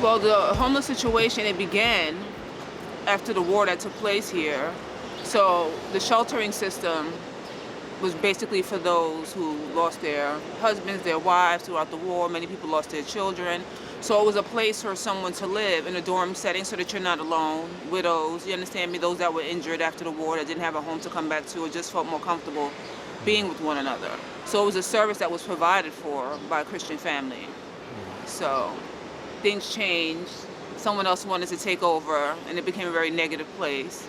Well, the homeless situation, it began after the war that took place here. So the sheltering system was basically for those who lost their husbands, their wives throughout the war. Many people lost their children. So it was a place for someone to live in a dorm setting so that you're not alone. Widows, you understand me? Those that were injured after the war, that didn't have a home to come back to, or just felt more comfortable being with one another. So it was a service that was provided for by a Christian family. So things changed. Someone else wanted to take over, and it became a very negative place.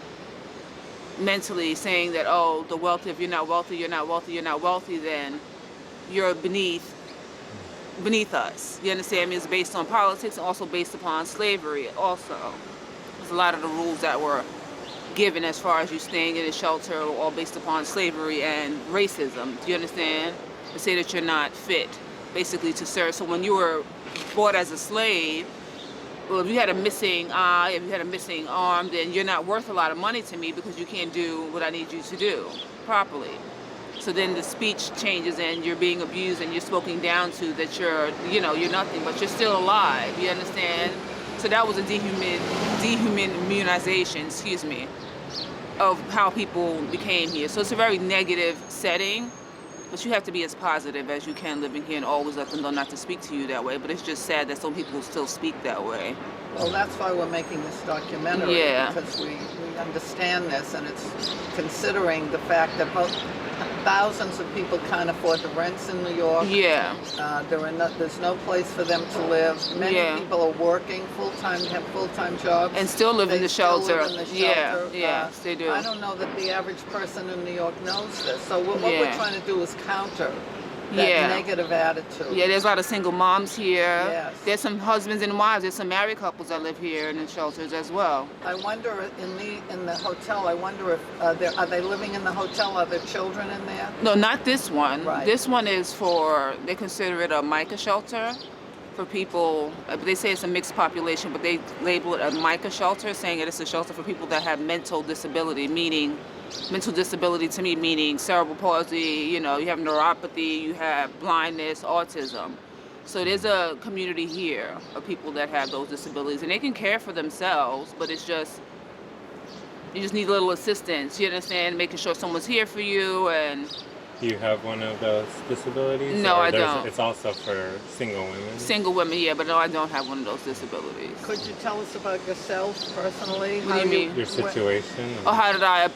Mentally saying that, oh, the wealthy, if you're not wealthy, you're not wealthy, you're not wealthy, then you're beneath us. You understand me? It's based on politics and also based upon slavery also. There's a lot of the rules that were given as far as you staying in a shelter were all based upon slavery and racism. Do you understand? To say that you're not fit, basically, to serve. So when you were bought as a slave, well, if you had a missing eye, if you had a missing arm, then you're not worth a lot of money to me because you can't do what I need you to do properly. So then the speech changes and you're being abused and you're spoken down to that you're nothing, but you're still alive. You understand? So that was a dehumanization, of how people became here. So it's a very negative setting. But you have to be as positive as you can living here and always let them know not to speak to you that way. But it's just sad that some people still speak that way. Well, that's why we're making this documentary. Yeah. Because we understand this, and it's considering the fact that thousands of people can't afford the rents in New York. Yeah. There's no place for them to live. Many people are working full-time, have full-time jobs. And still live in the shelter. Yeah, yes, they do. I don't know that the average person in New York knows this. So what we're trying to do is counter that negative attitude. Yeah, there's a lot of single moms here. Yes. There's some husbands and wives. There's some married couples that live here in the shelters as well. I wonder in the hotel. I wonder if are they living in the hotel? Are there children in there? No, not this one. Right. This one is they consider it a mica shelter for people. They say it's a mixed population, but they label it a mica shelter, saying that it's a shelter for people that have mental disability, meaning. Mental disability to me meaning cerebral palsy, you have neuropathy, you have blindness, autism. So there's a community here of people that have those disabilities, and they can care for themselves, but it's just, you just need a little assistance, you understand, making sure someone's here for you. And do you have one of those disabilities? No, I don't. It's also for single women? Single women, yeah, but no, I don't have one of those disabilities. Could you tell us about yourself personally? What do you mean? Your situation? Oh, how did I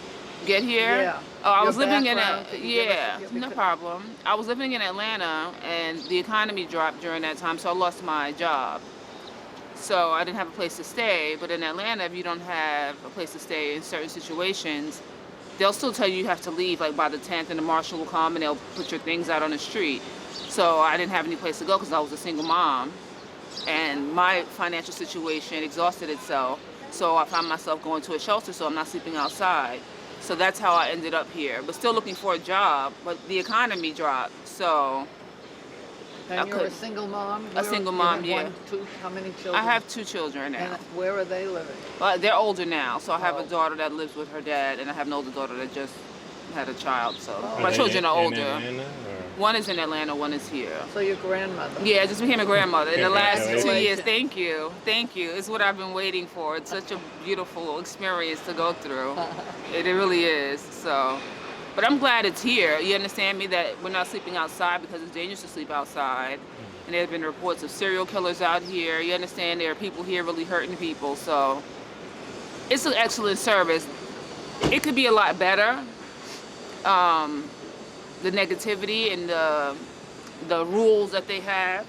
get here? Yeah. Oh, I was living no problem. I was living in Atlanta, and the economy dropped during that time, so I lost my job. So I didn't have a place to stay. But in Atlanta, if you don't have a place to stay in certain situations, they'll still tell you have to leave like by the 10th, and the marshal will come and they'll put your things out on the street. So I didn't have any place to go because I was a single mom, and my financial situation exhausted itself. So I found myself going to a shelter, so I'm not sleeping outside. So that's how I ended up here, but still looking for a job, but the economy dropped, so. And you're a single mom? Single mom, yeah. One, two, how many children? I have 2 children now. And where are they living? Well, they're older now, so I have a daughter that lives with her dad, and I have an older daughter that just had a child, so my children are older. Atlanta, one is in Atlanta, one is here. So your grandmother? Yeah, I just became a grandmother in the last 2 years. Thank Thank you. It's what I've been waiting for. It's such a beautiful experience to go through. It really is. So, but I'm glad it's here. You understand me, that we're not sleeping outside because it's dangerous to sleep outside. And there have been reports of serial killers out here. You understand, there are people here really hurting people. So it's an excellent service. It could be a lot better. The negativity and the rules that they have,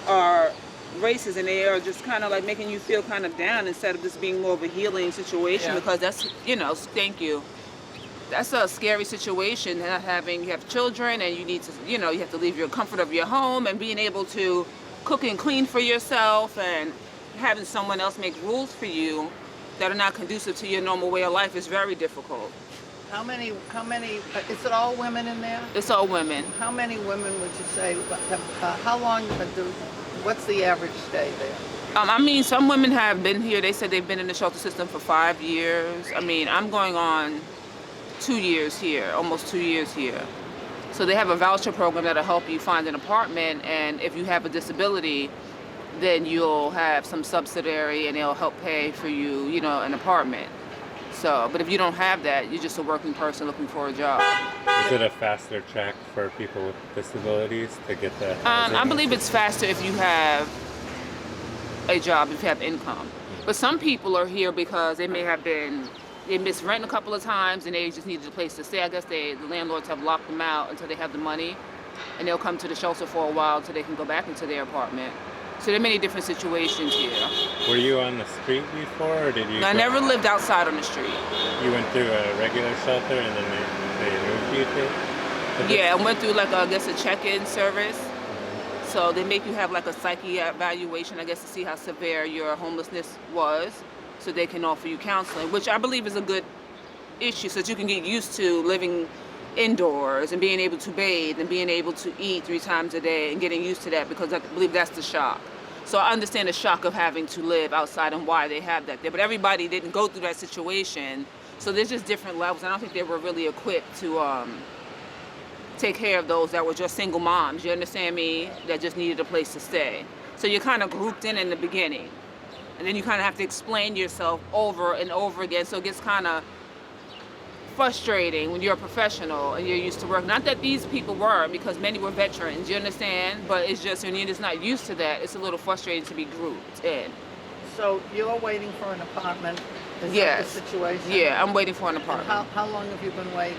are racist, and they are just kind of like making you feel kind of down instead of just being more of a healing situation, because that's, thank you. That's a scary situation, not having, you have children and you need to, you have to leave your comfort of your home, and being able to cook and clean for yourself, and having someone else make rules for you that are not conducive to your normal way of life is very difficult. How many, is it all women in there? It's all women. How many women would you say, how long, what's the average stay there? Some women have been here. They said they've been in the shelter system for 5 years. I'm going on 2 years here, almost 2 years here. So they have a voucher program that'll help you find an apartment, and if you have a disability, then you'll have some subsidiary and they'll help pay for you, you know, an apartment. So, but if you don't have that, you're just a working person looking for a job. Is it a faster track for people with disabilities to get the housing? I believe it's faster if you have a job, if you have income. But some people are here because they missed rent a couple of times and they just needed a place to stay. I guess the landlords have locked them out until they have the money, and they'll come to the shelter for a while until they can go back into their apartment. So there are many different situations here. Were you on the street before, or did you? I never lived outside on the street. You went through a regular shelter, and then they moved you to? Yeah, I went through like I guess a check-in service. So they make you have like a psyche evaluation, I guess, to see how severe your homelessness was, so they can offer you counseling, which I believe is a good issue, so that you can get used to living indoors and being able to bathe and being able to eat 3 times a day and getting used to that, because I believe that's the shock. So I understand the shock of having to live outside and why they have that there. But everybody didn't go through that situation, so there's just different levels. I don't think they were really equipped to take care of those that were just single moms, you understand me, that just needed a place to stay. So you're kind of grouped in the beginning. And then you kind of have to explain yourself over and over again, so it gets kind of frustrating when you're a professional and you're used to work. Not that these people were, because many were veterans, you understand? But it's just when you're just not used to that, it's a little frustrating to be grouped in. So you're waiting for an apartment? Is Yes. that the situation? Yeah, I'm waiting for an And apartment. how long have you been waiting?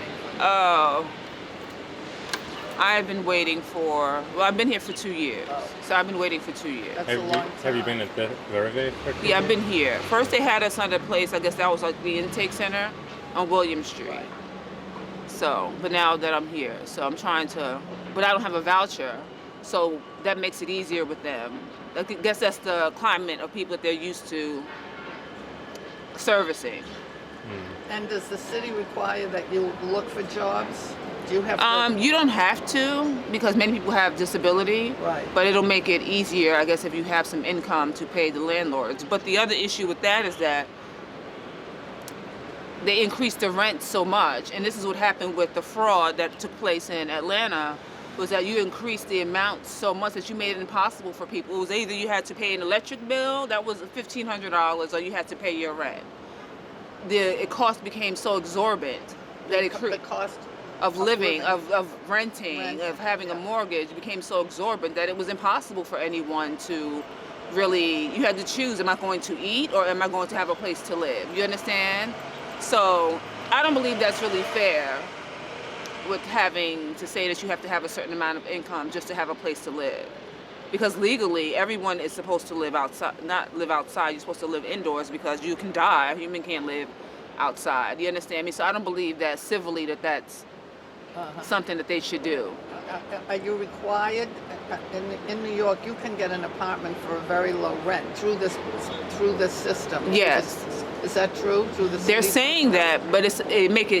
I've been waiting for, well, I've been here for 2 years. Oh. So I've been waiting for 2 years. That's a long time. Have you been at the survey for 2 Yeah, I've years? been here. First they had us at a place, I guess that was like the intake center on William Street. Right. So, but now that I'm here, so I'm trying to, but I don't have a voucher, so that makes it easier with them. I guess that's the climate of people that they're used to servicing. And does the city require that you look for jobs? Do you have to? You don't have to, because many people have disability, Right. but it'll make it easier, I guess, if you have some income to pay the landlords. But the other issue with that is that they increased the rent so much, and this is what happened with the fraud that took place in Atlanta, was that you increased the amount so much that you made it impossible for people. It was either you had to pay an electric bill that was $1,500, or you had to pay your rent. The cost became so exorbitant that it The cost of living, living. of renting, Rent, of having a yeah. mortgage became so exorbitant that it was impossible for anyone to really, you had to choose, am I going to eat or am I going to have a place to live? You understand? So I don't believe that's really fair, with having to say that you have to have a certain amount of income just to have a place to live. Because legally, everyone is supposed to live outside, not live outside, you're supposed to live indoors, because you can die, a human can't live outside. You understand me? So I don't believe that civilly that's something that they should do. Are you required? In New York, you can get an apartment for a very low rent through this system. Yes. Is that true? Through the They're city? saying that, but they make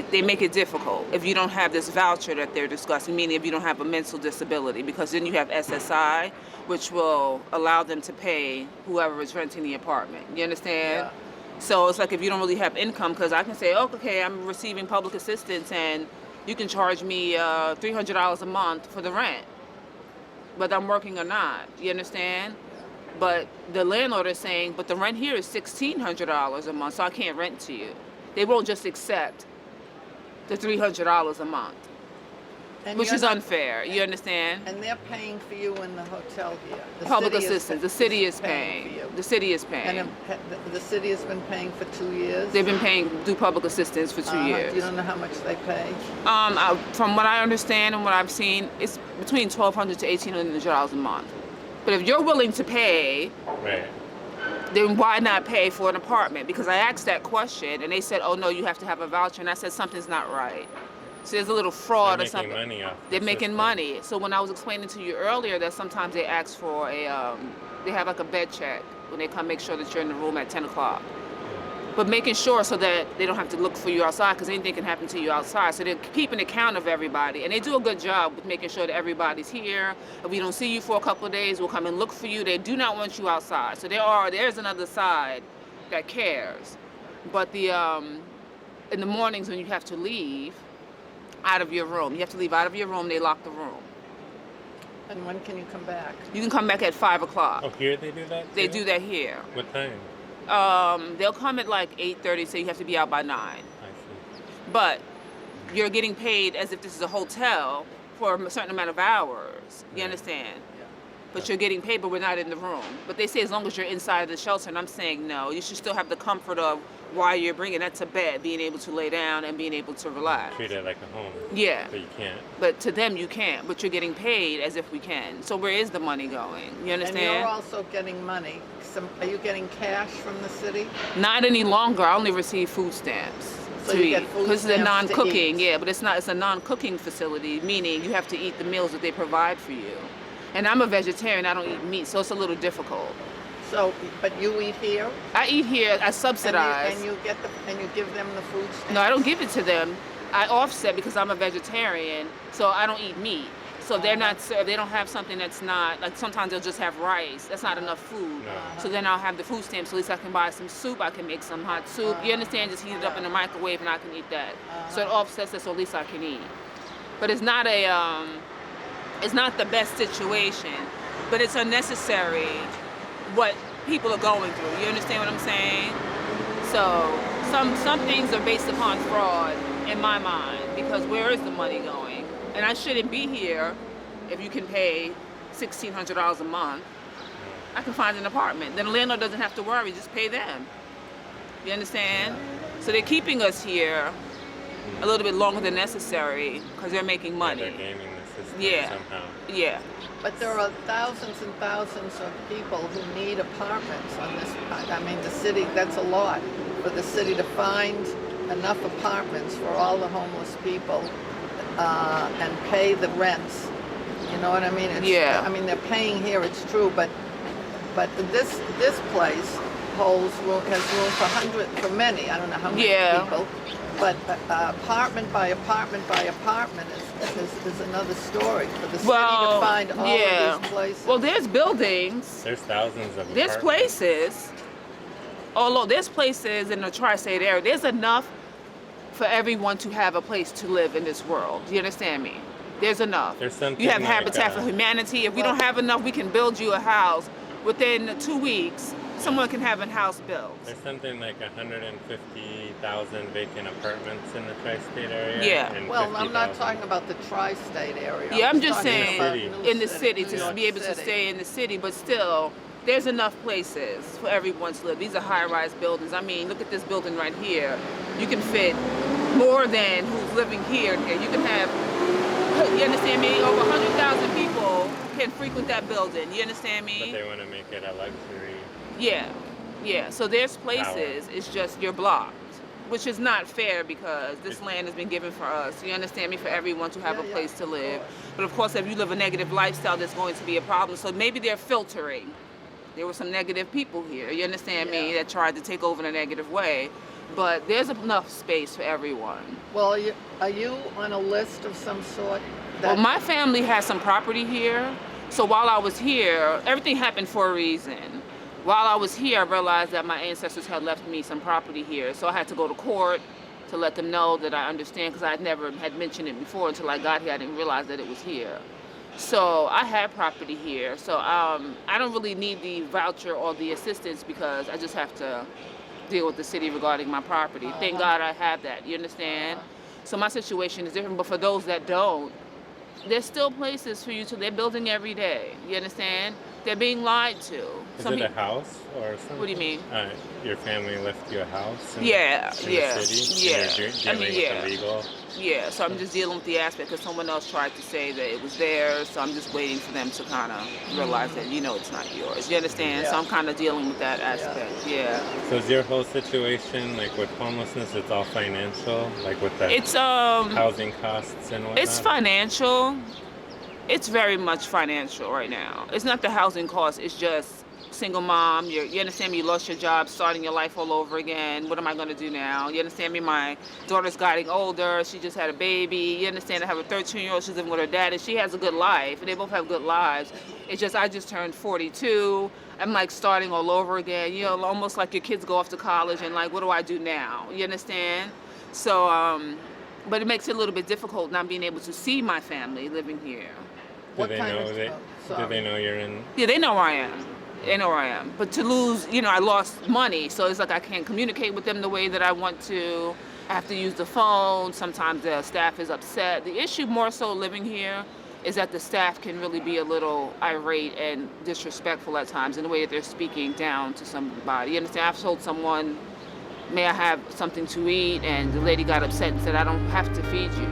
it difficult if you don't have this voucher that they're discussing, meaning if you don't have a mental disability, because then you have SSI, which will allow them to pay whoever is renting the apartment. You understand? Yeah. So it's like if you don't really have income, because I can say, oh, okay, I'm receiving public assistance and you can charge me $300 a month for the rent, but I'm working or not. You understand? But the landlord is saying, but the rent here is $1,600 a month, so I can't rent to you. They won't just accept the $300 a month, And which you're is not- unfair. You understand? And they're paying for you in the hotel here. The Public city is assistance. pa- The city is for paying. you. The city is And paying. the city has been paying for 2 years. They've been paying through public assistance for 2 years. You don't know how much they pay. From what I understand and what I've seen, it's between $1,200 to $1,800 a month. But if you're willing to pay, Right. then why not pay for an apartment? Because I asked that question and they said, oh no, you have to have a voucher. And I said, something's not right. So there's a little fraud They're or something. making money off the They're making system. money. So when I was explaining to you earlier that sometimes they ask for they have like a bed check when they come make sure that you're in the room at 10 o'clock. But making sure so that they don't have to look for you outside, because anything can happen to you outside. So they're keeping account of everybody. And they do a good job with making sure that everybody's here. If we don't see you for a couple of days, we'll come and look for you. They do not want you outside. So there's another side that cares. But in the mornings when you have to leave out of your room, they lock the room. And when can you come back? You can come back at 5 o'clock. Oh, here they do that too? They do that here. What time? They'll come at like 8:30, so you have to be out by 9. I see. But you're getting paid as if this is a hotel for a certain amount of hours. You Right. understand? But you're getting paid, but we're not in the room. But they say as long as you're inside of the shelter, and I'm saying no. You should still have the comfort of while you're bringing that to bed, being able to lay down and being able to relax. Treat it like a home. Yeah. But you can't. But to them, you can't. But you're getting paid as if we can. So where is the money going? You And understand? you're also getting money. Are you getting cash from the city? Not any longer. I only receive food stamps. So to you eat. get food Because it's a stamps to non-cooking, eat. yeah, but it's not. It's a non-cooking facility, meaning you have to eat the meals that they provide for you. And I'm a vegetarian. I don't eat meat, so it's a little difficult. So, but you eat here? I eat here. I subsidize. And you give them the food stamps? No, I don't give it to them. I offset because I'm a vegetarian, so I don't eat meat. So if they're not served, they don't have something that's not, like sometimes they'll just have rice. That's not enough food. No. So then I'll have the food stamps, so at least I can buy some soup. I can make some hot soup. You understand? Just heat it up in the microwave and I can eat that. So it offsets it, so at least I can eat. But it's not it's not the best situation, but it's unnecessary what people are going through. You understand what I'm saying? So some things are based upon fraud in my mind, because where is the money going? And I shouldn't be here if you can pay $1,600 a month. I can find an apartment. Then the landlord doesn't have to worry, just pay them. You understand? So they're keeping us here a little bit longer than necessary because they're making money. They're gaming the system Yeah. somehow. Yeah. But there are thousands and thousands of people who need apartments on this. I mean, the city, that's a lot for the city to find enough apartments for all the homeless people and pay the rents. You know what I mean? Yeah. I mean, they're paying here, it's true, but this place holds room, has room for many. I don't know how many Yeah. people. But apartment by apartment by apartment is another story for the city to find all of these places. Well, there's buildings, There's thousands of there's apartments. places, although there's places in the tri-state area, there's enough for everyone to have a place to live in this world. Do you understand me? There's enough. There's something You have like, Habitat for Humanity. If we don't have enough, we can build you a house. Within 2 weeks, someone can have a house built. There's something like 150,000 vacant apartments in the tri-state area. Yeah. and Well, I'm not 50,000 talking about the tri-state area. Yeah, I'm just talking saying about new in the city New to York be able to City. stay in the city, but still, there's enough places for everyone to live. These are high-rise buildings. I mean, look at this building right here. You can fit more than who's living here. You can have, you understand me? Over 100,000 people can frequent that building. You understand But me? they want to make it a luxury. Yeah, yeah. So there's places. It's just you're blocked, which is not fair because this land has been given for us. You understand me? For everyone to have a place to live. But of course, if you live a negative lifestyle, there's going to be a problem. So maybe they're filtering. There were some negative people here. You understand me? That tried to take over in a negative way. But there's enough space for everyone. Well, are you on a list of some sort? Well, my family has some property here. So while I was here, everything happened for a reason. While I was here, I realized that my ancestors had left me some property here. So I had to go to court to let them know that I understand, because I never had mentioned it before until I got here. I didn't realize that it was here. So I had property here. So I don't really need the voucher or the assistance because I just have to deal with the city regarding my property. Thank God I have that. You understand? So my situation is different. But for those that don't, there's still places for you to. They're building every day. You understand? They're being lied to. Is it a house or something? What do you mean? Your family left you a house in, Yeah, in yeah, the city? yeah. And you're dealing with the legal? Yeah, so I'm just dealing with the aspect because someone else tried to say that it was theirs, so I'm just waiting for them to kind of realize that, it's not yours. You understand? So I'm kind of dealing with that aspect, yeah. So is your whole situation, like with homelessness, it's all financial? Like with the It's, housing costs and whatnot? it's financial. It's very much financial right now. It's not the housing cost, it's just single mom, you understand me, you lost your job, starting your life all over again. What am I gonna do now? You understand me? My daughter's getting older, she just had a baby. You understand, I have a 13-year-old, she's living with her dad, and she has a good life, and they both have good lives. It's just, I just turned 42. I'm like starting all over again, almost like your kids go off to college and like, what do I do now? You understand? So, but it makes it a little bit difficult not being able to see my family living here. What kind of Do sorry. they know you're in? Yeah, they know where I am. They know where I am. But to lose, I lost money, so it's like I can't communicate with them the way that I want to. I have to use the phone. Sometimes the staff is upset. The issue more so living here is that the staff can really be a little irate and disrespectful at times in the way that they're speaking down to somebody. You understand? I've told someone, may I have something to eat? And the lady got upset and said, I don't have to feed you.